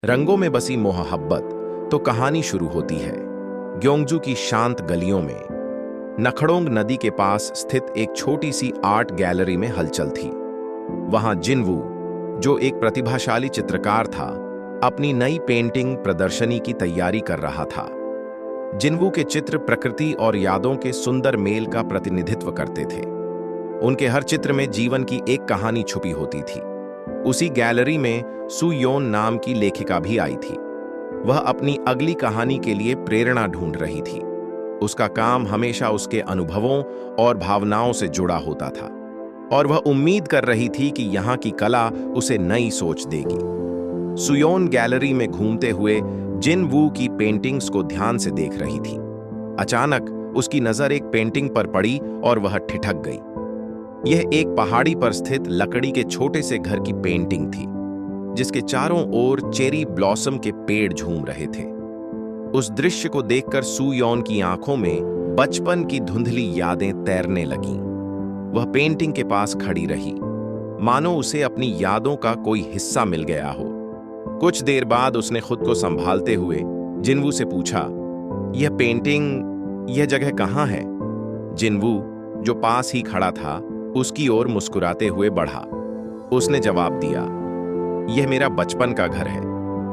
रंगों में बसी मोहब्बत तो कहानी शुरू होती है ग्योंगजू की शांत गलियों में। नखड़ोंग नदी के पास स्थित एक छोटी सी आर्ट गैलरी में हलचल थी। वहां जिनवू, जो एक प्रतिभाशाली चित्रकार था, अपनी नई पेंटिंग प्रदर्शनी की तैयारी कर रहा था। जिनवू के चित्र प्रकृति और यादों के सुंदर मेल का प्रतिनिधित्व करते थे। उनके हर चित्र में जीवन की एक कहानी छुपी होती थी। उसी गैलरी में सु योन नाम की लेखिका भी आई थी। वह अपनी अगली कहानी के लिए प्रेरणा ढूंढ रही थी। उसका काम हमेशा उसके अनुभवों और भावनाओं से जुड़ा होता था, और वह उम्मीद कर रही थी कि यहाँ की कला उसे नई सोच देगी। सुयोन गैलरी में घूमते हुए जिन वू की पेंटिंग्स को ध्यान से देख रही थी। अचानक उसकी नजर एक पेंटिंग पर पड़ी और वह ठिठक गई। यह एक पहाड़ी पर स्थित लकड़ी के छोटे से घर की पेंटिंग थी, जिसके चारों ओर चेरी ब्लॉसम के पेड़ झूम रहे थे। उस दृश्य को देखकर सु योन की आंखों में बचपन की धुंधली यादें तैरने लगीं। वह पेंटिंग के पास खड़ी रही, मानो उसे अपनी यादों का कोई हिस्सा मिल गया हो। कुछ देर बाद उसने खुद को संभालते हुए जिनवू से पूछा, यह पेंटिंग, यह जगह कहाँ है? जिनवू, जो पास ही खड़ा था, उसकी ओर मुस्कुराते हुए बढ़ा। उसने जवाब दिया, यह मेरा बचपन का घर है,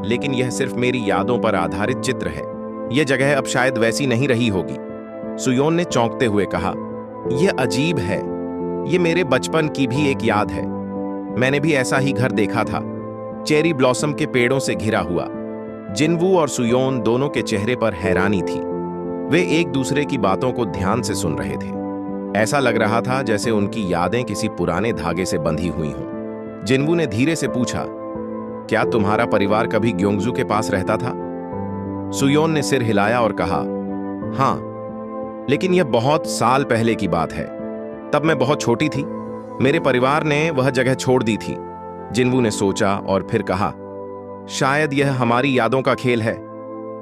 लेकिन यह सिर्फ मेरी यादों पर आधारित चित्र है। यह जगह अब शायद वैसी नहीं रही होगी। सुयोन ने चौंकते हुए कहा, यह अजीब है। यह मेरे बचपन की भी एक याद है। मैंने भी ऐसा ही घर देखा था, चेरी ब्लॉसम के पेड़ों से घिरा हुआ। जिनवू और सुयोन दोनों के चेहरे पर हैरानी थी। वे एक दूसरे की बातों को ध्यान से सुन रहे थे। ऐसा लग रहा था जैसे उनकी यादें किसी पुराने धागे से बंधी हुई हों। जिनवू ने धीरे से पूछा, क्या तुम्हारा परिवार कभी ग्योंगजू के पास रहता था? सुयोन ने सिर हिलाया और कहा, हाँ, लेकिन यह बहुत साल पहले की बात है। तब मैं बहुत छोटी थी। मेरे परिवार ने वह जगह छोड़ दी थी। जिनवू ने सोचा और फिर कहा, शायद यह हमारी यादों का खेल है,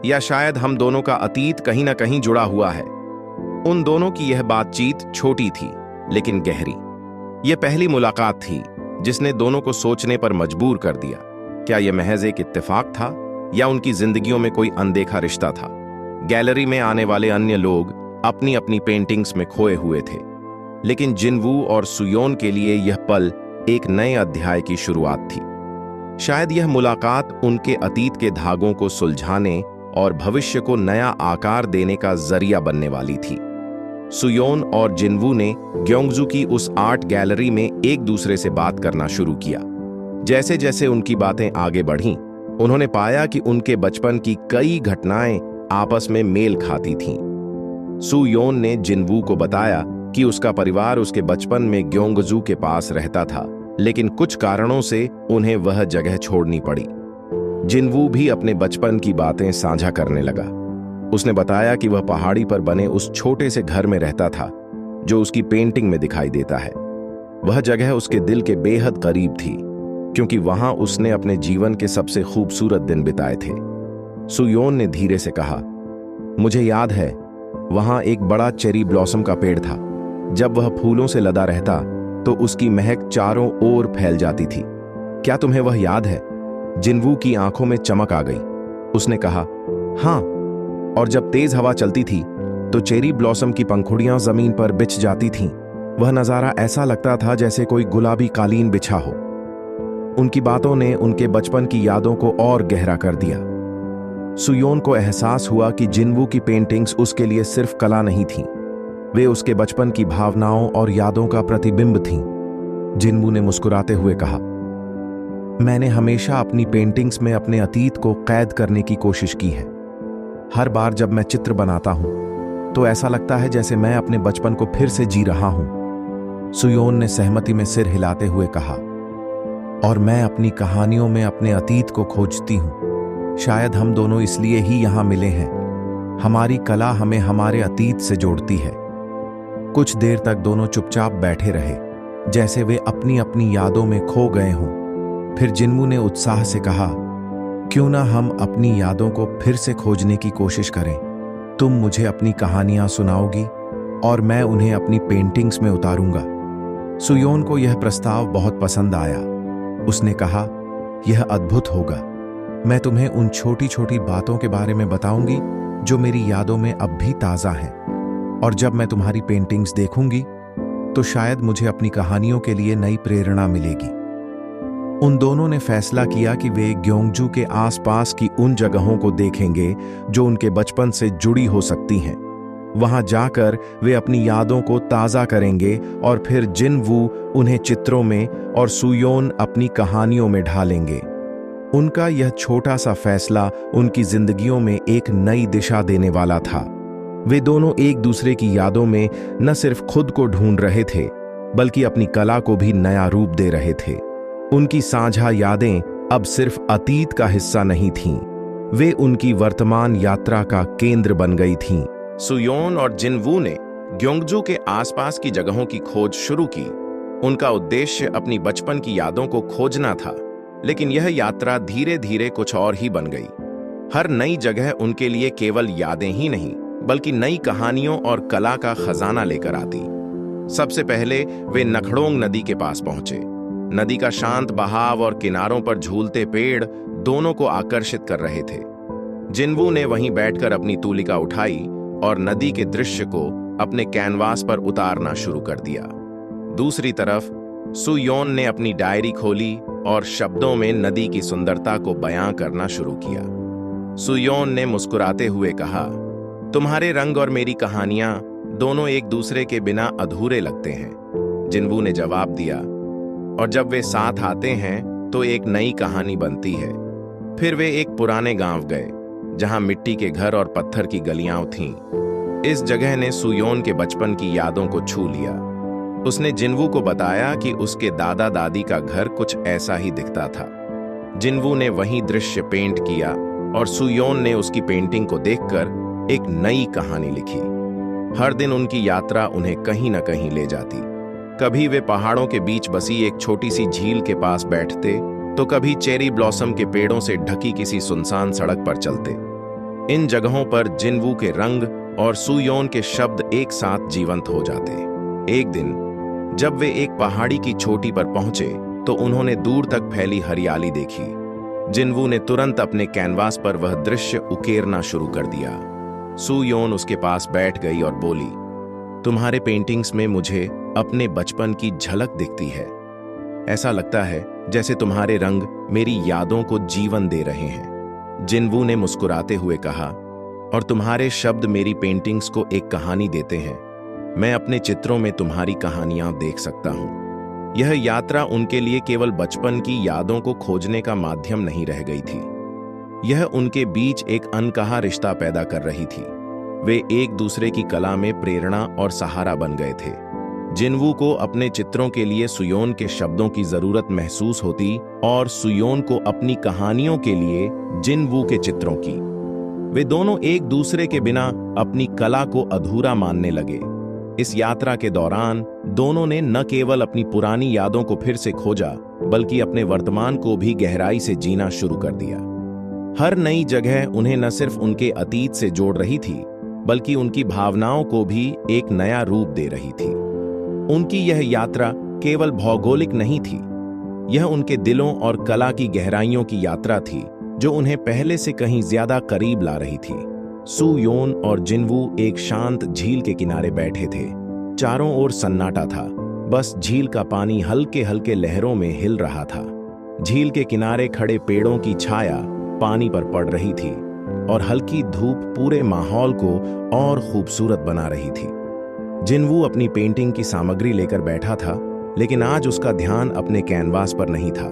या शायद हम दोनों का अतीत कहीं ना कहीं जुड़ा हुआ है। उन दोनों की यह बातचीत छोटी थी लेकिन गहरी। यह पहली मुलाकात थी जिसने दोनों को सोचने पर मजबूर कर दिया। क्या यह महज एक इत्तेफाक था, या उनकी जिंदगियों में कोई अनदेखा रिश्ता था? गैलरी में आने वाले अन्य लोग अपनी अपनी पेंटिंग्स में खोए हुए थे, लेकिन जिनवू और सुयोन के लिए यह पल एक नए अध्याय की शुरुआत थी। शायद यह मुलाकात उनके अतीत के धागों को सुलझाने और भविष्य को नया आकार देने का जरिया बनने वाली थी। सुयोन और जिनवू ने ग्योंगजू की उस आर्ट गैलरी में एक दूसरे से बात करना शुरू किया। जैसे जैसे उनकी बातें आगे बढ़ीं, उन्होंने पाया कि उनके बचपन की कई घटनाएं आपस में मेल खाती थीं। सुयोन ने जिनवू को बताया कि उसका परिवार उसके बचपन में ग्योंगजू के पास रहता था, लेकिन कुछ कारणों से उन्हें वह जगह छोड़नी पड़ी। जिनवू भी अपने बचपन की बातें साझा करने लगा। उसने बताया कि वह पहाड़ी पर बने उस छोटे से घर में रहता था जो उसकी पेंटिंग में दिखाई देता है। वह जगह उसके दिल के बेहद करीब थी, क्योंकि वहां उसने अपने जीवन के सबसे खूबसूरत दिन बिताए थे। सुयोन ने धीरे से कहा, मुझे याद है, वहां एक बड़ा चेरी ब्लॉसम का पेड़ था। जब वह फूलों से लदा रहता तो उसकी महक चारों ओर फैल जाती थी। क्या तुम्हें वह याद है? जिनवू की आंखों में चमक आ गई। उसने कहा, हाँ, और जब तेज हवा चलती थी तो चेरी ब्लॉसम की पंखुड़ियां जमीन पर बिछ जाती थीं। वह नजारा ऐसा लगता था जैसे कोई गुलाबी कालीन बिछा हो। उनकी बातों ने उनके बचपन की यादों को और गहरा कर दिया। सुयोन को एहसास हुआ कि जिनवू की पेंटिंग्स उसके लिए सिर्फ कला नहीं थीं, वे उसके बचपन की भावनाओं और यादों का प्रतिबिंब थीं। जिनवू ने मुस्कुराते हुए कहा, मैंने हमेशा अपनी पेंटिंग्स में अपने अतीत को कैद करने की कोशिश की है। हर बार जब मैं चित्र बनाता हूं तो ऐसा लगता है जैसे मैं अपने बचपन को फिर से जी रहा हूं। सुयोन ने सहमति में सिर हिलाते हुए कहा, और मैं अपनी कहानियों में अपने अतीत को खोजती हूं। शायद हम दोनों इसलिए ही यहां मिले हैं। हमारी कला हमें हमारे अतीत से जोड़ती है। कुछ देर तक दोनों चुपचाप बैठे रहे, जैसे वे अपनी अपनी यादों में खो गए हों। फिर जिनवू ने उत्साह से कहा, क्यों ना हम अपनी यादों को फिर से खोजने की कोशिश करें। तुम मुझे अपनी कहानियां सुनाओगी और मैं उन्हें अपनी पेंटिंग्स में उतारूंगा। सुयोन को यह प्रस्ताव बहुत पसंद आया। उसने कहा, यह अद्भुत होगा। मैं तुम्हें उन छोटी छोटी बातों के बारे में बताऊंगी जो मेरी यादों में अब भी ताज़ा हैं। और जब मैं तुम्हारी पेंटिंग्स देखूंगी तो शायद मुझे अपनी कहानियों के लिए नई प्रेरणा मिलेगी। उन दोनों ने फैसला किया कि वे ग्योंगजू के आसपास की उन जगहों को देखेंगे जो उनके बचपन से जुड़ी हो सकती हैं। वहां जाकर वे अपनी यादों को ताज़ा करेंगे और फिर जिनवू उन्हें चित्रों में और सुयोन अपनी कहानियों में ढालेंगे। उनका यह छोटा सा फैसला उनकी जिंदगियों में एक नई दिशा देने वाला था। वे दोनों एक दूसरे की यादों में न सिर्फ खुद को ढूंढ रहे थे, बल्कि अपनी कला को भी नया रूप दे रहे थे। उनकी साझा यादें अब सिर्फ अतीत का हिस्सा नहीं थीं, वे उनकी वर्तमान यात्रा का केंद्र बन गई थीं। सुयोन और जिनवू ने ग्योंगजू के आसपास की जगहों की खोज शुरू की। उनका उद्देश्य अपनी बचपन की यादों को खोजना था, लेकिन यह यात्रा धीरे धीरे कुछ और ही बन गई। हर नई जगह उनके लिए केवल यादें ही नहीं, बल्कि नई कहानियों और कला का खजाना लेकर आती। सबसे पहले वे नखड़ोंग नदी के पास पहुंचे। नदी का शांत बहाव और किनारों पर झूलते पेड़ दोनों को आकर्षित कर रहे थे। जिनवू ने वहीं बैठकर अपनी तूलिका उठाई और नदी के दृश्य को अपने कैनवास पर उतारना शुरू कर दिया। दूसरी तरफ सुयोन ने अपनी डायरी खोली और शब्दों में नदी की सुंदरता को बयां करना शुरू किया। सुयोन ने मुस्कुराते हुए कहा, तुम्हारे रंग और मेरी कहानियां दोनों एक दूसरे के बिना अधूरे लगते हैं। जिनवू ने जवाब दिया, और जब वे साथ आते हैं तो एक नई कहानी बनती है। फिर वे एक पुराने गांव गए जहां मिट्टी के घर और पत्थर की गलियां थीं। इस जगह ने सुयोन के बचपन की यादों को छू लिया। उसने जिनवू को बताया कि उसके दादा दादी का घर कुछ ऐसा ही दिखता था। जिनवू ने वही दृश्य पेंट किया और सुयोन ने उसकी पेंटिंग को देखकर एक नई कहानी लिखी। हर दिन उनकी यात्रा उन्हें कहीं न कहीं ले जाती। कभी वे पहाड़ों के बीच बसी एक छोटी सी झील के पास बैठते, तो कभी चेरी ब्लॉसम के पेड़ों से ढकी किसी सुनसान सड़क पर चलते। इन जगहों पर जिनवू के रंग और सुयोन के शब्द एक साथ जीवंत हो जाते। एक दिन जब वे एक पहाड़ी की चोटी पर पहुंचे तो उन्होंने दूर तक फैली हरियाली देखी। जिनवू ने तुरंत अपने कैनवास पर वह दृश्य उकेरना शुरू कर दिया। सुयोन उसके पास बैठ गई और बोली, तुम्हारे पेंटिंग्स में मुझे अपने बचपन की झलक दिखती है। ऐसा लगता है जैसे तुम्हारे रंग मेरी यादों को जीवन दे रहे हैं। जिनवू ने मुस्कुराते हुए कहा, और तुम्हारे शब्द मेरी पेंटिंग्स को एक कहानी देते हैं। मैं अपने चित्रों में तुम्हारी कहानियां देख सकता हूं। यह यात्रा उनके लिए केवल बचपन की यादों को खोजने का माध्यम नहीं रह गई थी, यह उनके बीच एक अनकहा रिश्ता पैदा कर रही थी। वे एक दूसरे की कला में प्रेरणा और सहारा बन गए थे। जिनवू को अपने चित्रों के लिए सुयोन के शब्दों की जरूरत महसूस होती और सुयोन को अपनी कहानियों के लिए जिनवू के चित्रों की। वे दोनों एक दूसरे के बिना अपनी कला को अधूरा मानने लगे। इस यात्रा के दौरान दोनों ने न केवल अपनी पुरानी यादों को फिर से खोजा, बल्कि अपने वर्तमान को भी गहराई से जीना शुरू कर दिया। हर नई जगह उन्हें न सिर्फ उनके अतीत से जोड़ रही थी, बल्कि उनकी भावनाओं को भी एक नया रूप दे रही थी। उनकी यह यात्रा केवल भौगोलिक नहीं थी, यह उनके दिलों और कला की गहराइयों की यात्रा थी, जो उन्हें पहले से कहीं ज्यादा करीब ला रही थी। सुयोन और जिनवू एक शांत झील के किनारे बैठे थे। चारों ओर सन्नाटा था, बस झील का पानी हल्के हल्के लहरों में हिल रहा था। झील के किनारे खड़े पेड़ों की छाया पानी पर पड़ रही थी और हल्की धूप पूरे माहौल को और खूबसूरत बना रही थी। जिनवू अपनी पेंटिंग की सामग्री लेकर बैठा था, लेकिन आज उसका ध्यान अपने कैनवास पर नहीं था।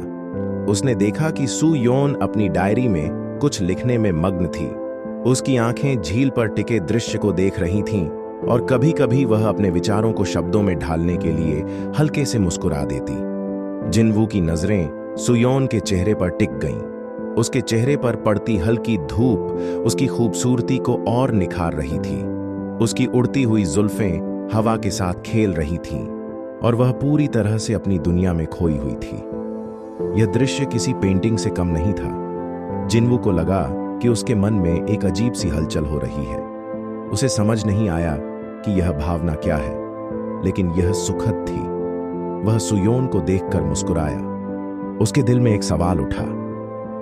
उसने देखा कि सुयोन अपनी डायरी में कुछ लिखने में मग्न थी। उसकी आंखें झील पर टिके दृश्य को देख रही थीं और कभी-कभी वह अपने विचारों को शब्दों में ढालने के लिए हल्के से मुस्कुरा देती। जिनवू की नजरें सुयोन के चेहरे पर टिक गईं। उसके चेहरे पर पड़ती हल्की धूप उसकी खूबसूरती को और निखार रही थी। उसकी उड़ती हुई जुल्फें हवा के साथ खेल रही थीं और वह पूरी तरह से अपनी दुनिया में खोई हुई थी। यह दृश्य किसी पेंटिंग से कम नहीं था। जिनवू को लगा कि उसके मन में एक अजीब सी हलचल हो रही है। उसे समझ नहीं आया कि यह भावना क्या है, लेकिन यह सुखद थी। वह सुयोन को देखकर मुस्कुराया। उसके दिल में एक सवाल उठा,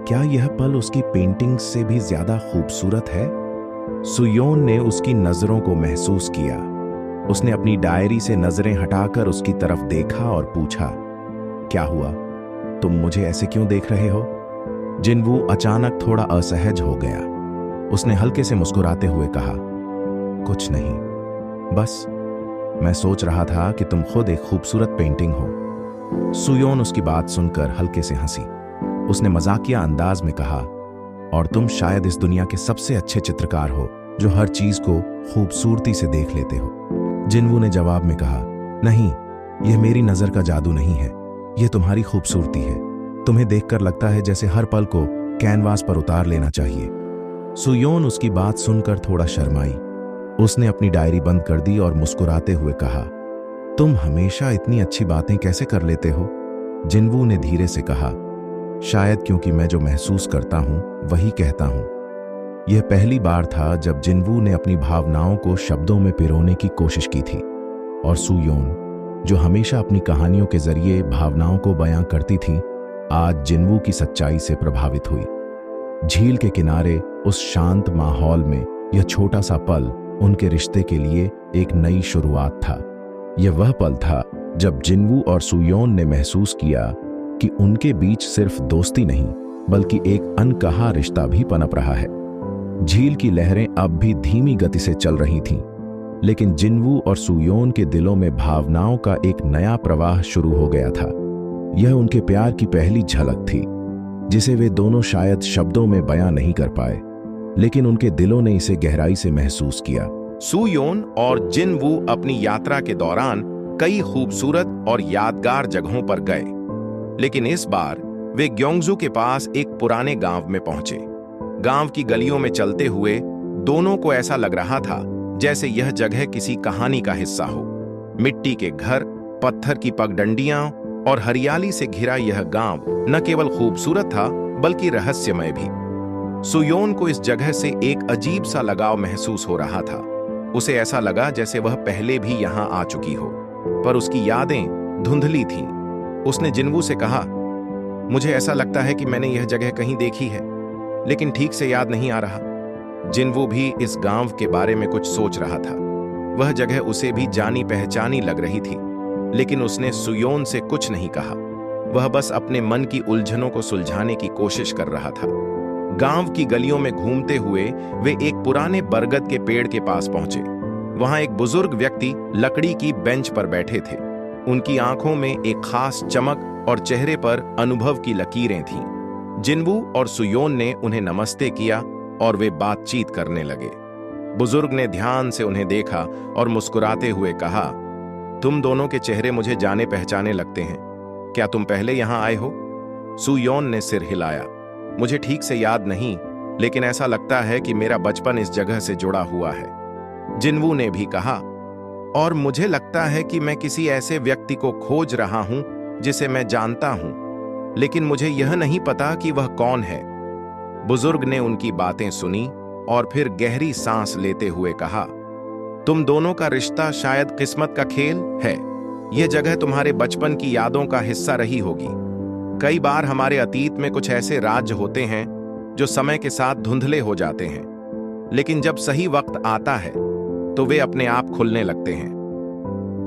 क्या यह पल उसकी पेंटिंग से भी ज्यादा खूबसूरत है? सुयोन ने उसकी नजरों को महसूस किया। उसने अपनी डायरी से नजरें हटाकर उसकी तरफ देखा और पूछा, क्या हुआ? तुम मुझे ऐसे क्यों देख रहे हो? जिनवू अचानक थोड़ा असहज हो गया। उसने हल्के से मुस्कुराते हुए कहा, कुछ नहीं, बस मैं सोच रहा था कि तुम खुद एक खूबसूरत पेंटिंग हो। सुयोन उसकी बात सुनकर हल्के से हंसी। उसने मजाकिया अंदाज में कहा, और तुम शायद इस दुनिया के सबसे अच्छे चित्रकार हो जो हर चीज को खूबसूरती से देख लेते हो। जिनवू ने जवाब में कहा, नहीं, यह मेरी नजर का जादू नहीं है, यह तुम्हारी खूबसूरती है। तुम्हें देखकर लगता है जैसे हर पल को कैनवास पर उतार लेना चाहिए। सुयोन उसकी बात सुनकर थोड़ा शर्माई। उसने अपनी डायरी बंद कर दी और मुस्कुराते हुए कहा, तुम हमेशा इतनी अच्छी बातें कैसे कर लेते हो? जिनवू ने धीरे से कहा, शायद क्योंकि मैं जो महसूस करता हूं वही कहता हूं। यह पहली बार था जब जिनवू ने अपनी भावनाओं को शब्दों में पिरोने की कोशिश की थी, और सुयोन, जो हमेशा अपनी कहानियों के जरिए भावनाओं को बयां करती थी, आज जिनवू की सच्चाई से प्रभावित हुई। झील के किनारे उस शांत माहौल में यह छोटा सा पल उनके रिश्ते के लिए एक नई शुरुआत था। यह वह पल था जब जिनवू और सुयोन ने महसूस किया कि उनके बीच सिर्फ दोस्ती नहीं बल्कि एक अनकहा रिश्ता भी पनप रहा है। झील की लहरें अब भी धीमी गति से चल रही थीं, लेकिन जिनवू और सुयोन के दिलों में भावनाओं का एक नया प्रवाह शुरू हो गया था। यह उनके प्यार की पहली झलक थी, जिसे वे दोनों शायद शब्दों में बयां नहीं कर पाए, लेकिन उनके दिलों ने इसे गहराई से महसूस किया। सुयोन और जिनवू अपनी यात्रा के दौरान कई खूबसूरत और यादगार जगहों पर गए, लेकिन इस बार वे ग्योंगजू के पास एक पुराने गांव में पहुंचे। गांव की गलियों में चलते हुए दोनों को ऐसा लग रहा था जैसे यह जगह किसी कहानी का हिस्सा हो। मिट्टी के घर, पत्थर की पगडंडियां और हरियाली से घिरा यह गांव न केवल खूबसूरत था बल्कि रहस्यमय भी। सुयोन को इस जगह से एक अजीब सा लगाव महसूस हो रहा था। उसे ऐसा लगा जैसे वह पहले भी यहां आ चुकी हो, पर उसकी यादें धुंधली थीं। उसने जिनवू से कहा, मुझे ऐसा लगता है कि मैंने यह जगह कहीं देखी है, लेकिन ठीक से याद नहीं आ रहा। जिनवू भी इस गांव के बारे में कुछ सोच रहा था। वह जगह उसे भी जानी पहचानी लग रही थी, लेकिन उसने सुयोन से कुछ नहीं कहा। वह बस अपने मन की उलझनों को सुलझाने की कोशिश कर रहा था। गांव की गलियों में घूमते हुए वे एक पुराने बरगद के पेड़ के पास पहुंचे। वहां एक बुजुर्ग व्यक्ति लकड़ी की बेंच पर बैठे थे। उनकी आंखों में एक खास चमक और चेहरे पर अनुभव की लकीरें थीं। जिनवू और सुयोन ने उन्हें नमस्ते किया और वे बातचीत करने लगे। बुजुर्ग ने ध्यान से उन्हें देखा और मुस्कुराते हुए कहा, तुम दोनों के चेहरे मुझे जाने पहचाने लगते हैं। क्या तुम पहले यहां आए हो? सुयोन ने सिर हिलाया। मुझे ठीक से याद नहीं, लेकिन ऐसा लगता है कि मेरा बचपन इस जगह से जुड़ा हुआ है। जिनवू ने भी कहा, और मुझे लगता है कि मैं किसी ऐसे व्यक्ति को खोज रहा हूं जिसे मैं जानता हूं, लेकिन मुझे यह नहीं पता कि वह कौन है। बुजुर्ग ने उनकी बातें सुनी और फिर गहरी सांस लेते हुए कहा, तुम दोनों का रिश्ता शायद किस्मत का खेल है। यह जगह तुम्हारे बचपन की यादों का हिस्सा रही होगी। कई बार हमारे अतीत में कुछ ऐसे राज्य होते हैं जो समय के साथ धुंधले हो जाते हैं, लेकिन जब सही वक्त आता है तो वे अपने आप खुलने लगते हैं।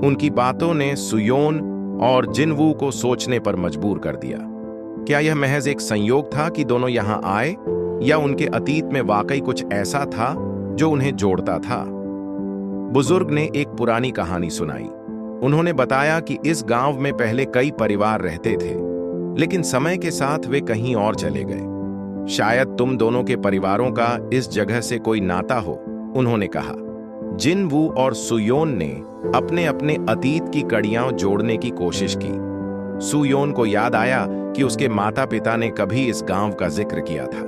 उनकी बातों ने सुयोन और जिनवू को सोचने पर मजबूर कर दिया। क्या यह महज एक संयोग था कि दोनों यहां आए, या उनके अतीत में वाकई कुछ ऐसा था जो उन्हें जोड़ता था? बुजुर्ग ने एक पुरानी कहानी सुनाई। उन्होंने बताया कि इस गांव में पहले कई परिवार रहते थे, लेकिन समय के साथ वे कहीं और चले गए। शायद तुम दोनों के परिवारों का इस जगह से कोई नाता हो, उन्होंने कहा। जिनवू और सुयोन ने अपने अपने अतीत की कड़ियां जोड़ने की कोशिश की। सुयोन को याद आया कि उसके माता पिता ने कभी इस गांव का जिक्र किया था।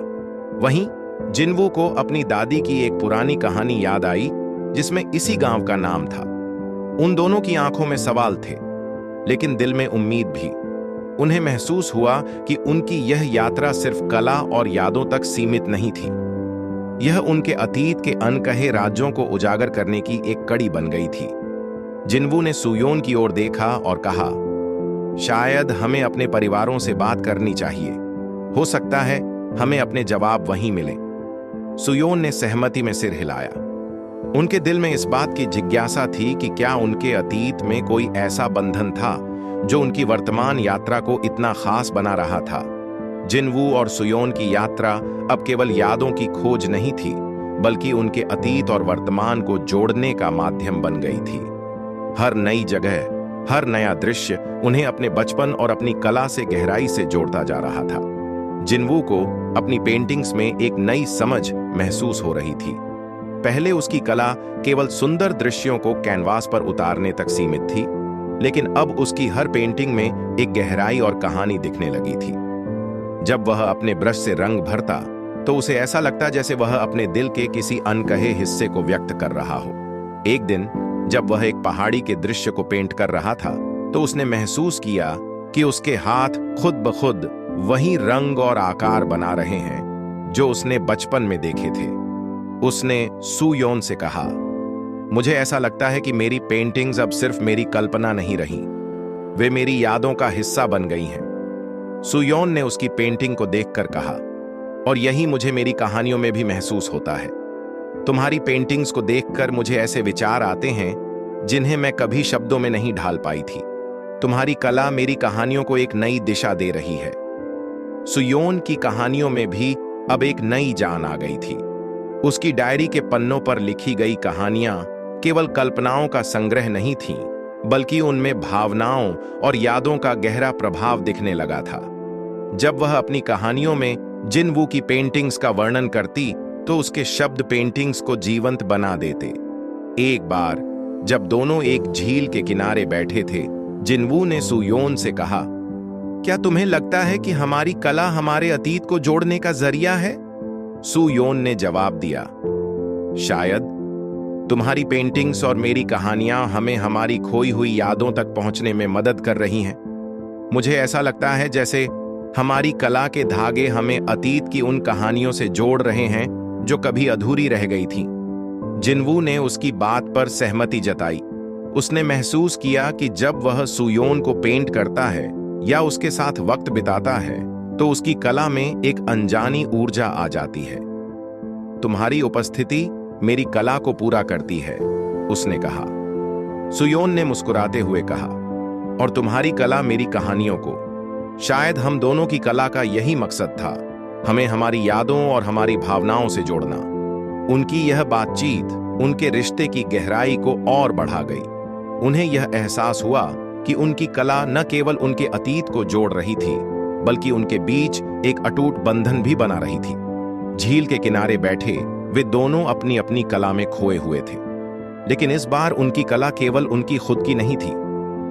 वहीं जिनवू को अपनी दादी की एक पुरानी कहानी याद आई जिसमें इसी गांव का नाम था। उन दोनों की आंखों में सवाल थे, लेकिन दिल में उम्मीद भी। उन्हें महसूस हुआ कि उनकी यह यात्रा सिर्फ कला और यादों तक सीमित नहीं थी। यह उनके अतीत के अनकहे राज्यों को उजागर करने की एक कड़ी बन गई थी। जिनवू ने सुयोन की ओर देखा और कहा, शायद हमें अपने परिवारों से बात करनी चाहिए। हो सकता है हमें अपने जवाब वहीं मिले। सुयोन ने सहमति में सिर हिलाया। उनके दिल में इस बात की जिज्ञासा थी कि क्या उनके अतीत में कोई ऐसा बंधन था जो उनकी वर्तमान यात्रा को इतना खास बना रहा था। जिनवू और सुयोन की यात्रा अब केवल यादों की खोज नहीं थी, बल्कि उनके अतीत और वर्तमान को जोड़ने का माध्यम बन गई थी। हर नई जगह, हर नया दृश्य उन्हें अपने बचपन और अपनी कला से गहराई से जोड़ता जा रहा था। जिनवू को अपनी पेंटिंग्स में एक नई समझ महसूस हो रही थी। पहले उसकी कला केवल सुंदर दृश्यों को कैनवास पर उतारने तक सीमित थी, लेकिन अब उसकी हर पेंटिंग में एक गहराई और कहानी दिखने लगी थी। जब वह अपने ब्रश से रंग भरता तो उसे ऐसा लगता जैसे वह अपने दिल के किसी अनकहे हिस्से को व्यक्त कर रहा हो। एक दिन जब वह एक पहाड़ी के दृश्य को पेंट कर रहा था तो उसने महसूस किया कि उसके हाथ खुद ब खुद वही रंग और आकार बना रहे हैं जो उसने बचपन में देखे थे। उसने सुयोन से कहा, मुझे ऐसा लगता है कि मेरी पेंटिंग्स अब सिर्फ मेरी कल्पना नहीं रही, वे मेरी यादों का हिस्सा बन गई हैं। सुयोन ने उसकी पेंटिंग को देखकर कहा, और यही मुझे मेरी कहानियों में भी महसूस होता है। तुम्हारी पेंटिंग्स को देखकर मुझे ऐसे विचार आते हैं जिन्हें मैं कभी शब्दों में नहीं ढाल पाई थी। तुम्हारी कला मेरी कहानियों को एक नई दिशा दे रही है। सुयोन की कहानियों में भी अब एक नई जान आ गई थी। उसकी डायरी के पन्नों पर लिखी गई कहानियां केवल कल्पनाओं का संग्रह नहीं थीं, बल्कि उनमें भावनाओं और यादों का गहरा प्रभाव दिखने लगा था। जब वह अपनी कहानियों में जिनवू की पेंटिंग्स का वर्णन करती तो उसके शब्द पेंटिंग्स को जीवंत बना देते। एक बार जब दोनों एक झील के किनारे बैठे थे, जिनवू ने सुयोन से कहा, क्या तुम्हें लगता है कि हमारी कला हमारे अतीत को जोड़ने का जरिया है? सुयोन ने जवाब दिया, शायद। तुम्हारी पेंटिंग्स और मेरी कहानियां हमें हमारी खोई हुई यादों तक पहुंचने में मदद कर रही हैं। मुझे ऐसा लगता है जैसे हमारी कला के धागे हमें अतीत की उन कहानियों से जोड़ रहे हैं जो कभी अधूरी रह गई थीं। जिनवू ने उसकी बात पर सहमति जताई। उसने महसूस किया कि जब वह सुयोन को पेंट करता है या उसके साथ वक्त बिताता है तो उसकी कला में एक अनजानी ऊर्जा आ जाती है। तुम्हारी उपस्थिति मेरी कला को पूरा करती है, उसने कहा। सुयोन ने मुस्कुराते हुए कहा, और तुम्हारी कला मेरी कहानियों को। शायद हम दोनों की कला का यही मकसद था, हमें हमारी यादों और हमारी भावनाओं से जोड़ना। उनकी यह बातचीत उनके रिश्ते की गहराई को और बढ़ा गई। उन्हें यह एहसास हुआ कि उनकी कला न केवल उनके अतीत को जोड़ रही थी, बल्कि उनके बीच एक अटूट बंधन भी बना रही थी। झील के किनारे बैठे वे दोनों अपनी अपनी कला में खोए हुए थे, लेकिन इस बार उनकी कला केवल उनकी खुद की नहीं थी,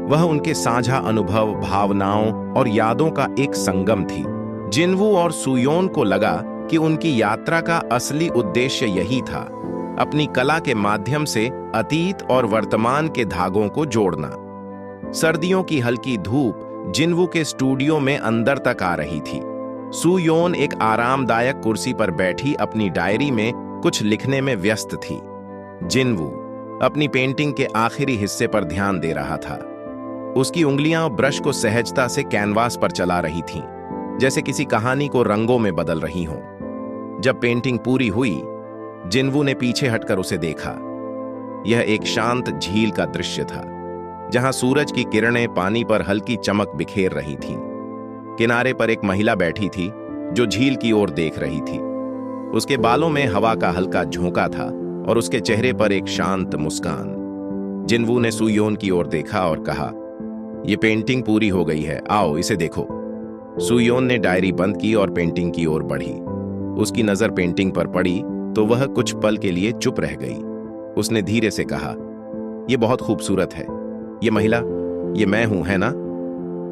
वह उनके साझा अनुभव, भावनाओं और यादों का एक संगम थी। जिनवू और सुयोन को लगा कि उनकी यात्रा का असली उद्देश्य यही था, अपनी कला के माध्यम से अतीत और वर्तमान के धागों को जोड़ना। सर्दियों की हल्की धूप जिनवू के स्टूडियो में अंदर तक आ रही थी। सुयोन एक आरामदायक कुर्सी पर बैठी अपनी डायरी में कुछ लिखने में व्यस्त थी। जिनवू अपनी पेंटिंग के आखिरी हिस्से पर ध्यान दे रहा था। उसकी उंगलियां ब्रश को सहजता से कैनवास पर चला रही थीं, जैसे किसी कहानी को रंगों में बदल रही हों। जब पेंटिंग पूरी हुई, जिनवू ने पीछे हटकर उसे देखा। यह एक शांत झील का दृश्य था, जहां सूरज की किरणें पानी पर हल्की चमक बिखेर रही थीं। किनारे पर एक महिला बैठी थी जो झील की ओर देख रही थी। उसके बालों में हवा का हल्का झोंका था और उसके चेहरे पर एक शांत मुस्कान। जिनवू ने सुयोन की ओर देखा और कहा, यह पेंटिंग पूरी हो गई है, आओ इसे देखो। सुयोन ने डायरी बंद की और पेंटिंग की ओर बढ़ी। उसकी नजर पेंटिंग पर पड़ी तो वह कुछ पल के लिए चुप रह गई। उसने धीरे से कहा, यह बहुत खूबसूरत है। ये महिला, ये मैं हूं, है ना?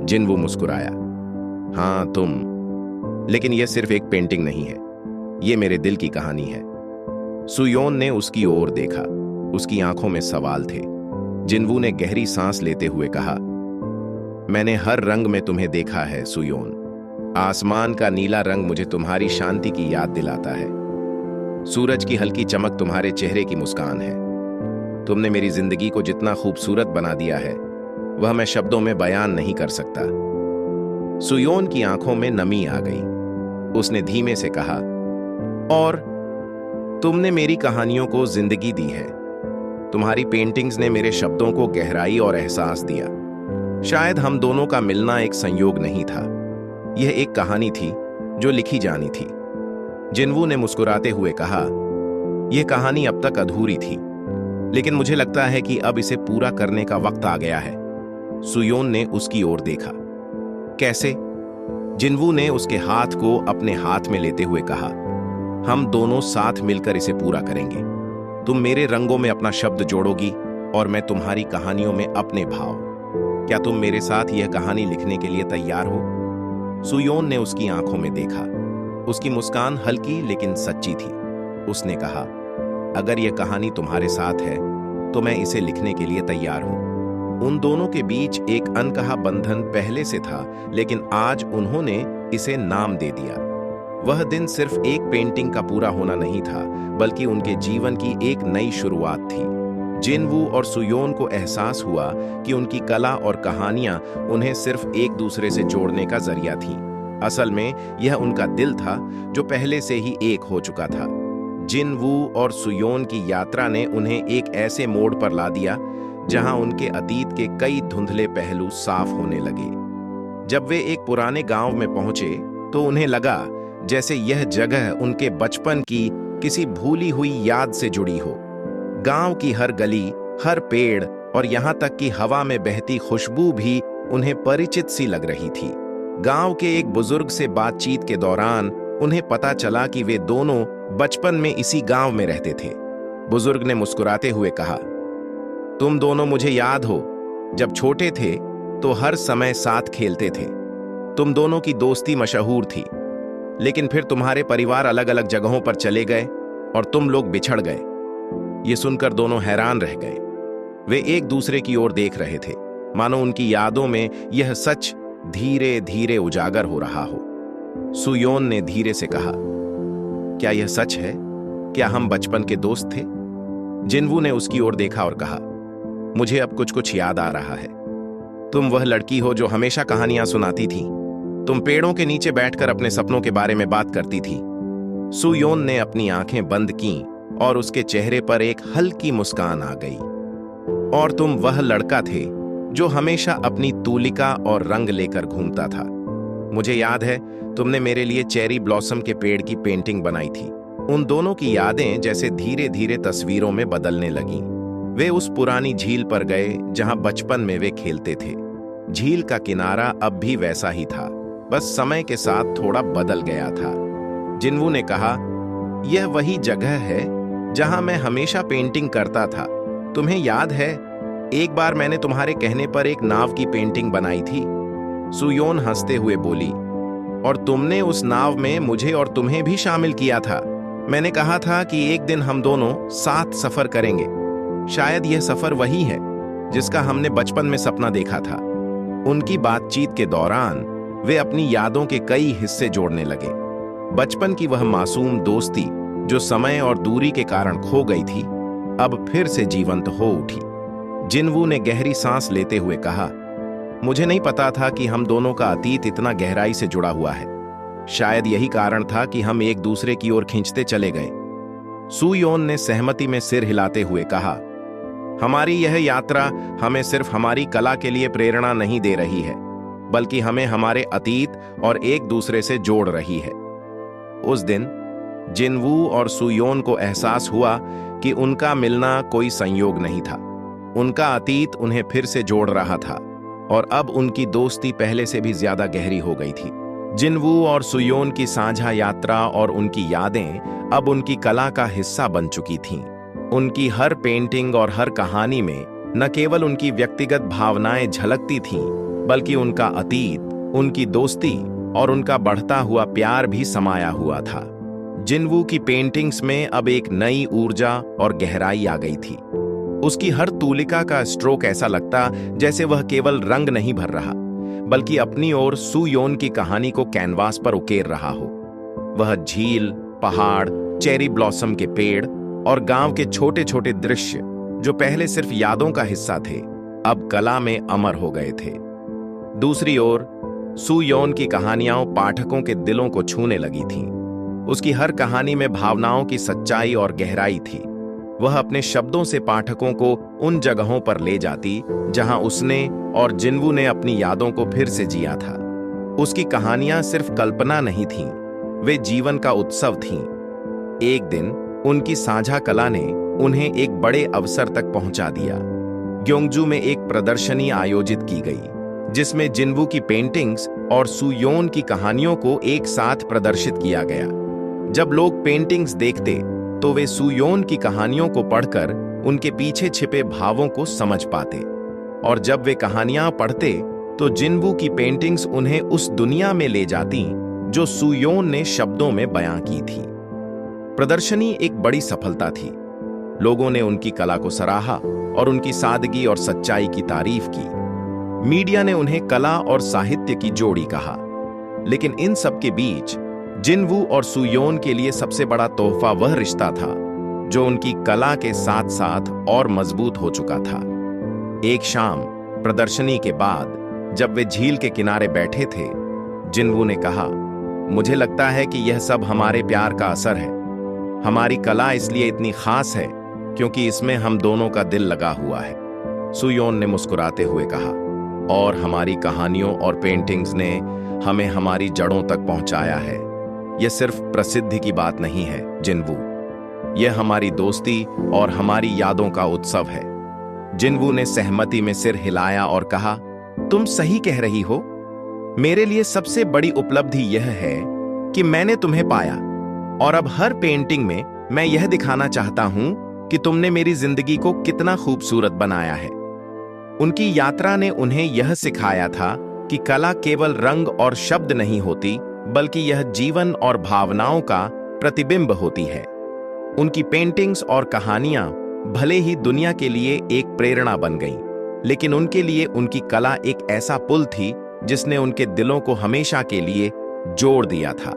जिनवू मुस्कुराया, हाँ तुम। लेकिन यह सिर्फ एक पेंटिंग नहीं है, ये मेरे दिल की कहानी है। सुयोन ने उसकी ओर देखा। उसकी आंखों में सवाल थे। जिनवू ने गहरी सांस लेते हुए कहा, मैंने हर रंग में तुम्हें देखा है सुयोन। आसमान का नीला रंग मुझे तुम्हारी शांति की याद दिलाता है। सूरज की हल्की चमक तुम्हारे चेहरे की मुस्कान है। तुमने मेरी जिंदगी को जितना खूबसूरत बना दिया है, वह मैं शब्दों में बयान नहीं कर सकता। सुयोन की आंखों में नमी आ गई। उसने धीमे से कहा, और तुमने मेरी कहानियों को जिंदगी दी है। तुम्हारी पेंटिंग्स ने मेरे शब्दों को गहराई और एहसास दिया। शायद हम दोनों का मिलना एक संयोग नहीं था, यह एक कहानी थी जो लिखी जानी थी। जिनवू ने मुस्कुराते हुए कहा, यह कहानी अब तक अधूरी थी, लेकिन मुझे लगता है कि अब इसे पूरा करने का वक्त आ गया है। सुयोन ने उसकी ओर देखा। कैसे? जिनवू ने उसके हाथ को अपने हाथ में लेते हुए कहा, हम दोनों साथ मिलकर इसे पूरा करेंगे। तुम मेरे रंगों में अपना शब्द जोड़ोगी और मैं तुम्हारी कहानियों में अपने भाव। क्या तुम मेरे साथ यह कहानी लिखने के लिए तैयार हो? सुयोन ने उसकी आंखों में देखा। उसकी मुस्कान हल्की लेकिन सच्ची थी। उसने कहा, अगर यह कहानी तुम्हारे साथ है तो मैं इसे लिखने के लिए तैयार हूं। उन दोनों के बीच एक अनकहा बंधन पहले से था, लेकिन आज उन्होंने इसे नाम दे दिया। वह दिन सिर्फ एक पेंटिंग का पूरा होना नहीं था, बल्कि उनके जीवन की एक नई शुरुआत थी। जिनवू और सुयोन को एहसास हुआ कि उनकी कला और कहानियां उन्हें सिर्फ एक दूसरे से जोड़ने का जरिया थीं। असल में यह उनका दिल था जो पहले से ही एक हो चुका था। जिनवू और सुयोन की यात्रा ने उन्हें एक ऐसे मोड़ पर ला दिया जहां उनके अतीत के कई धुंधले पहलू साफ होने लगे। जब वे एक पुराने गांव में पहुंचे तो उन्हें लगा जैसे यह जगह उनके बचपन की किसी भूली हुई याद से जुड़ी हो। गांव की हर गली, हर पेड़ और यहां तक कि हवा में बहती खुशबू भी उन्हें परिचित सी लग रही थी। गांव के एक बुजुर्ग से बातचीत के दौरान उन्हें पता चला कि वे दोनों बचपन में इसी गांव में रहते थे। बुजुर्ग ने मुस्कुराते हुए कहा, तुम दोनों मुझे याद हो, जब छोटे थे तो हर समय साथ खेलते थे। तुम दोनों की दोस्ती मशहूर थी, लेकिन फिर तुम्हारे परिवार अलग अलग जगहों पर चले गए और तुम लोग बिछड़ गए। ये सुनकर दोनों हैरान रह गए। वे एक दूसरे की ओर देख रहे थे, मानो उनकी यादों में यह सच धीरे धीरे उजागर हो रहा हो। सुयोन ने धीरे से कहा, क्या यह सच है? क्या हम बचपन के दोस्त थे? जिनवू ने उसकी ओर देखा और कहा, मुझे अब कुछ कुछ याद आ रहा है। तुम वह लड़की हो जो हमेशा कहानियां सुनाती थी। तुम पेड़ों के नीचे बैठकर अपने सपनों के बारे में बात करती थी। सुयोन ने अपनी आंखें बंद कीं और उसके चेहरे पर एक हल्की मुस्कान आ गई। और तुम वह लड़का थे जो हमेशा अपनी तूलिका और रंग लेकर घूमता था। मुझे याद है, तुमने मेरे लिए चेरी ब्लॉसम के पेड़ की पेंटिंग बनाई थी। उन दोनों की यादें जैसे धीरे धीरे तस्वीरों में बदलने लगीं। वे उस पुरानी झील पर गए जहां बचपन में वे खेलते थे। झील का किनारा अब भी वैसा ही था, बस समय के साथ थोड़ा बदल गया था। जिनवू ने कहा, यह वही जगह है जहां मैं हमेशा पेंटिंग करता था। तुम्हें याद है, एक बार मैंने तुम्हारे कहने पर एक नाव की पेंटिंग बनाई थी। सुयोन हंसते हुए बोली, और तुमने उस नाव में मुझे और तुम्हें भी शामिल किया था। मैंने कहा था कि एक दिन हम दोनों साथ सफर करेंगे। शायद यह सफर वही है जिसका हमने बचपन में सपना देखा था। उनकी बातचीत के दौरान वे अपनी यादों के कई हिस्से जोड़ने लगे। बचपन की वह मासूम दोस्ती जो समय और दूरी के कारण खो गई थी, अब फिर से जीवंत हो उठी। जिनवू ने गहरी सांस लेते हुए कहा, मुझे नहीं पता था कि हम दोनों का अतीत इतना गहराई से जुड़ा हुआ है। शायद यही कारण था कि हम एक दूसरे की ओर खींचते चले गए। सुयोन ने सहमति में सिर हिलाते हुए कहा, हमारी यह यात्रा हमें सिर्फ हमारी कला के लिए प्रेरणा नहीं दे रही है, बल्कि हमें हमारे अतीत और एक दूसरे से जोड़ रही है। उस दिन जिनवू और सुयोन को एहसास हुआ कि उनका मिलना कोई संयोग नहीं था। उनका अतीत उन्हें फिर से जोड़ रहा था और अब उनकी दोस्ती पहले से भी ज्यादा गहरी हो गई थी। जिनवू और सुयोन की साझा यात्रा और उनकी यादें अब उनकी कला का हिस्सा बन चुकी थीं। उनकी हर पेंटिंग और हर कहानी में न केवल उनकी व्यक्तिगत भावनाएं झलकती थीं, बल्कि उनका अतीत, उनकी दोस्ती और उनका बढ़ता हुआ प्यार भी समाया हुआ था। जिनवू की पेंटिंग्स में अब एक नई ऊर्जा और गहराई आ गई थी। उसकी हर तूलिका का स्ट्रोक ऐसा लगता जैसे वह केवल रंग नहीं भर रहा, बल्कि अपनी ओर सुयोन की कहानी को कैनवास पर उकेर रहा हो। वह झील, पहाड़, चेरी ब्लॉसम के पेड़ और गांव के छोटे छोटे दृश्य जो पहले सिर्फ यादों का हिस्सा थे, अब कला में अमर हो गए थे। दूसरी ओर सू योन की कहानियां पाठकों के दिलों को छूने लगी थीं। उसकी हर कहानी में भावनाओं की सच्चाई और गहराई थी। वह अपने शब्दों से पाठकों को उन जगहों पर ले जाती जहां उसने और जिन्वू ने अपनी यादों को फिर से जिया था। उसकी कहानियां सिर्फ कल्पना नहीं थीं, वे जीवन का उत्सव थीं। एक दिन उनकी साझा कला ने उन्हें एक बड़े अवसर तक पहुंचा दिया। ग्योंगजू में एक प्रदर्शनी आयोजित की गई, जिसमें जिन्वू की पेंटिंग्स और सू योन की कहानियों को एक साथ प्रदर्शित किया गया। जब लोग पेंटिंग्स देखते तो वे सू योन की कहानियों को पढ़कर उनके पीछे छिपे भावों को समझ पाते, और जब वे कहानियां पढ़ते तो जिन्वू की पेंटिंग्स उन्हें उस दुनिया में ले जाती जो सू योन ने शब्दों में बयां की थी। प्रदर्शनी एक बड़ी सफलता थी। लोगों ने उनकी कला को सराहा और उनकी सादगी और सच्चाई की तारीफ की। मीडिया ने उन्हें कला और साहित्य की जोड़ी कहा। लेकिन इन सब के बीच जिन्वू और सू योन के लिए सबसे बड़ा तोहफा वह रिश्ता था जो उनकी कला के साथ साथ और मजबूत हो चुका था। एक शाम प्रदर्शनी के बाद जब वे झील के किनारे बैठे थे, जिन्वू ने कहा, मुझे लगता है कि यह सब हमारे प्यार का असर है। हमारी कला इसलिए इतनी खास है क्योंकि इसमें हम दोनों का दिल लगा हुआ है। सू योन ने मुस्कुराते हुए कहा, और हमारी कहानियों और पेंटिंग्स ने हमें हमारी जड़ों तक पहुंचाया है। यह सिर्फ प्रसिद्धि की बात नहीं है जिन्वू, यह हमारी दोस्ती और हमारी यादों का उत्सव है। जिन्वू ने सहमति में सिर हिलाया और कहा, तुम सही कह रही हो। मेरे लिए सबसे बड़ी उपलब्धि यह है कि मैंने तुम्हें पाया, और अब हर पेंटिंग में मैं यह दिखाना चाहता हूं कि तुमने मेरी जिंदगी को कितना खूबसूरत बनाया है। उनकी यात्रा ने उन्हें यह सिखाया था कि कला केवल रंग और शब्द नहीं होती, बल्कि यह जीवन और भावनाओं का प्रतिबिंब होती है। उनकी पेंटिंग्स और कहानियां भले ही दुनिया के लिए एक प्रेरणा बन गईं, लेकिन उनके लिए उनकी कला एक ऐसा पुल थी जिसने उनके दिलों को हमेशा के लिए जोड़ दिया था।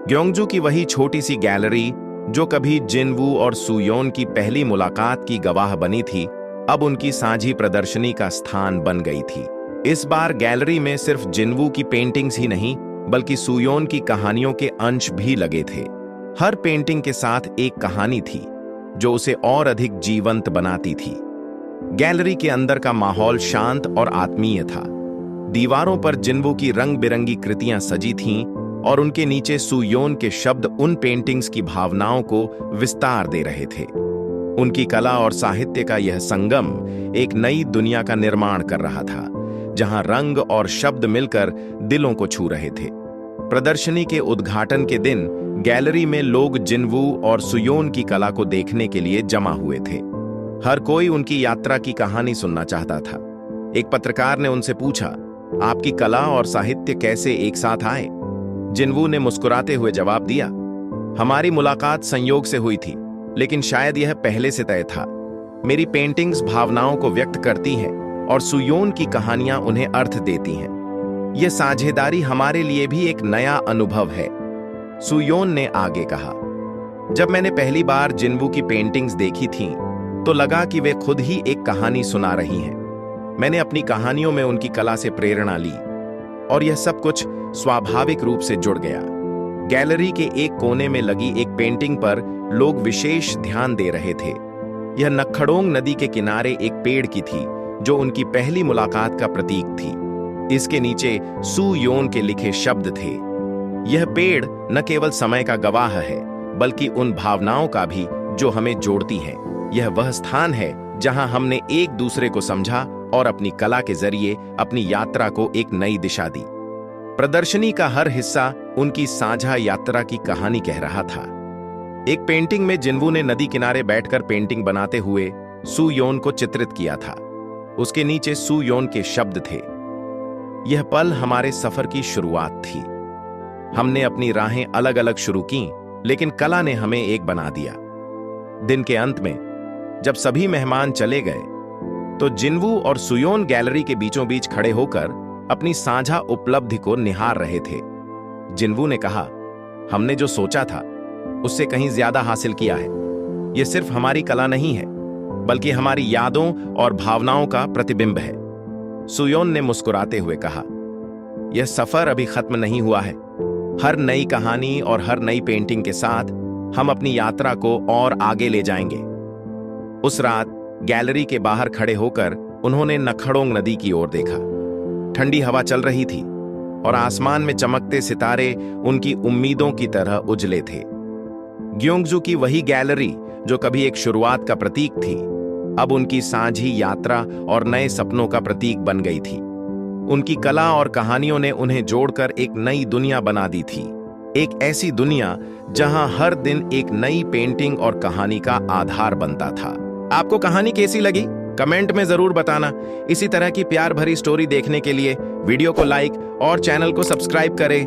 ग्योंगजू की वही छोटी सी गैलरी जो कभी जिन्वू और सू योन की पहली मुलाकात की गवाह बनी थी, अब उनकी साझी प्रदर्शनी का स्थान बन गई थी। इस बार गैलरी में सिर्फ जिन्वू की पेंटिंग्स ही नहीं, बल्कि सू योन की कहानियों के अंश भी लगे थे। हर पेंटिंग के साथ एक कहानी थी जो उसे और अधिक जीवंत बनाती थी। गैलरी के अंदर का माहौल शांत और आत्मीय था। दीवारों पर जिन्वू की रंग बिरंगी कृतियां सजी थीं, और उनके नीचे सू योन के शब्द उन पेंटिंग्स की भावनाओं को विस्तार दे रहे थे। उनकी कला और साहित्य का यह संगम एक नई दुनिया का निर्माण कर रहा था, जहां रंग और शब्द मिलकर दिलों को छू रहे थे। प्रदर्शनी के उद्घाटन के दिन गैलरी में लोग जिन्वू और सू योन की कला को देखने के लिए जमा हुए थे। हर कोई उनकी यात्रा की कहानी सुनना चाहता था। एक पत्रकार ने उनसे पूछा, आपकी कला और साहित्य कैसे एक साथ आए? जिन्वू ने मुस्कुराते हुए जवाब दिया, हमारी मुलाकात संयोग से हुई थी, लेकिन शायद यह पहले से तय था। मेरी पेंटिंग्स भावनाओं को व्यक्त करती हैं और सू योन की कहानियां उन्हें अर्थ देती हैं। यह साझेदारी हमारे लिए भी एक नया अनुभव है। सू योन ने आगे कहा, जब मैंने पहली बार जिन्वू की पेंटिंग्स देखी थीं, तो लगा कि वे खुद ही एक कहानी सुना रही हैं। मैंने अपनी कहानियों में उनकी कला से प्रेरणा ली, और यह सब कुछ स्वाभाविक रूप से जुड़ गया। गैलरी के एक कोने में लगी एक पेंटिंग पर लोग विशेष ध्यान दे रहे थे। यह नखड़ोंग नदी के किनारे एक पेड़ की थी जो उनकी पहली मुलाकात का प्रतीक थी। इसके नीचे सू योन के लिखे शब्द थे। यह पेड़ न केवल समय का गवाह है, बल्कि उन भावनाओं का भी जो हमें जोड़ती हैं। यह वह स्थान है जहां हमने एक दूसरे को समझा और अपनी कला के जरिए अपनी यात्रा को एक नई दिशा दी। प्रदर्शनी का हर हिस्सा उनकी साझा यात्रा की कहानी कह रहा था। एक पेंटिंग में जिन्वू ने नदी किनारे बैठकर पेंटिंग बनाते हुए सू योन को चित्रित किया था। उसके नीचे सू योन के शब्द थे। यह पल हमारे सफर की शुरुआत थी। हमने अपनी राहें अलग अलग शुरू की, लेकिन कला ने हमें एक बना दिया। दिन के अंत में जब सभी मेहमान चले गए, तो जिन्वू और सू योन गैलरी के बीचों बीच खड़े होकर अपनी साझा उपलब्धि को निहार रहे थे। जिन्वू ने कहा, हमने जो सोचा था उससे कहीं ज्यादा हासिल किया है। यह सिर्फ हमारी कला नहीं है, बल्कि हमारी यादों और भावनाओं का प्रतिबिंब है। सू योन ने मुस्कुराते हुए कहा, यह सफर अभी खत्म नहीं हुआ है। हर नई कहानी और हर नई पेंटिंग के साथ हम अपनी यात्रा को और आगे ले जाएंगे। उस रात गैलरी के बाहर खड़े होकर उन्होंने नखड़ोंग नदी की ओर देखा। ठंडी हवा चल रही थी और आसमान में चमकते सितारे उनकी उम्मीदों की तरह उजले थे। ग्योंगजू की वही गैलरी जो कभी एक शुरुआत का प्रतीक थी, अब उनकी साझी यात्रा और नए सपनों का प्रतीक बन गई थी। उनकी कला और कहानियों ने उन्हें जोड़कर एक नई दुनिया बना दी थी, एक ऐसी दुनिया जहां हर दिन एक नई पेंटिंग और कहानी का आधार बनता था। आपको कहानी कैसी लगी कमेंट में जरूर बताना। इसी तरह की प्यार भरी स्टोरी देखने के लिए वीडियो को लाइक और चैनल को सब्सक्राइब करें।